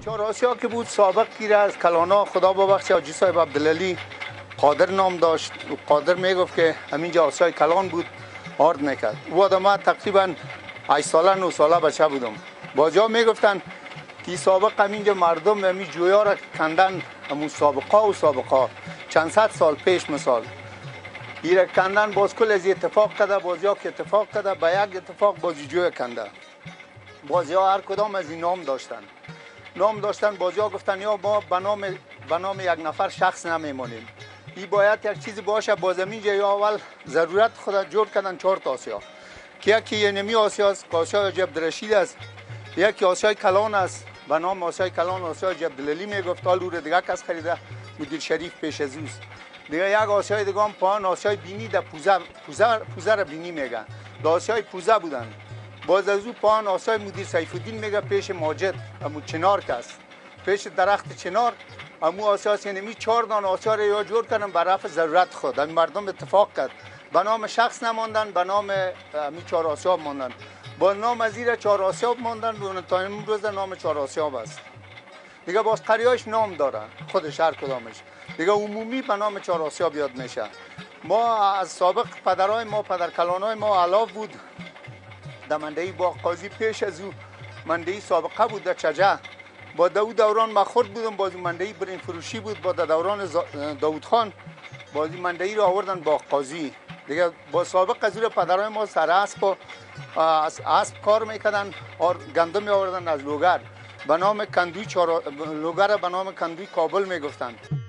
چهار آسیا که بود سابق گیر از کلانا خدا ببخشه حاجی صاحب عبدالعلی قادر نام داشت. قادر میگفت که همینجا آسیای کلان بود آرد میکرد. او آدم تقریبا 8 ساله 9 ساله بچه بودم. باجا میگفتن که سابق همینجا مردم همین جویا را کندن، همون سابقه چند صد سال پیش مثال ایره کندن، باز کل از اتفاق کده، بازیا که اتفاق کده به یک اتفاق بازی جویا کنده. بازیا هر کدام از این نام داشتن. بازیا گفتن یا ما به نام یک نفر شخص نمیمونیم، این باید یک چیزی باشه. باز همینجا یا اول ضرورت خود جور کردن 4 تا آسیا که یکی یه نمی آسیا است که آسیای حاجی عبدالرشید است، یکی آسیای کلان است به نام آسیای کلان آسیای حاجی عبدالعلی میگفت. حال او رو دیگه کس خریده، مدیر شریف پیش از اوست. دیگه یک آسیای دیگه هم پایان آسیای بینی در پوزه را بینی میگن، در آسیای پوزه بودن. باز از او پایان آسیای مدیر سیف الدین میگه پیش ماجد، همون چنار کس پیش درخت چنار. همون آسیا سینمی 4 دان آسیا را یا جور کردن بر رفع ضرورت خود. همین مردم اتفاق کرد به نام شخص نماندن، به نام همین 4 آسیا ماندن. با نام از این 4 آسیا ماندن تا امروز نام 4 آسیا است. دیگه باز قریه‌اش نام داره خودش هر کدامش. دیگه عمومی به نام 4 آسیا بیاد میشه. ما از سابق پدرای ما، پدر کلانای ما علاوه بود در منده با قاضی. پیش از او منده سابقه بود در چجه. با دوران ما خورد بودم، بازی منده برین فروشی بود. با دوران داود خان بازی منده رو آوردن با قاضی. دیگه با سابق از او پدرای ما سر اسب کار میکردن، گندم می آوردن از لوگر به نام کندوی لوگر به نام کندوی کابل میگفتند.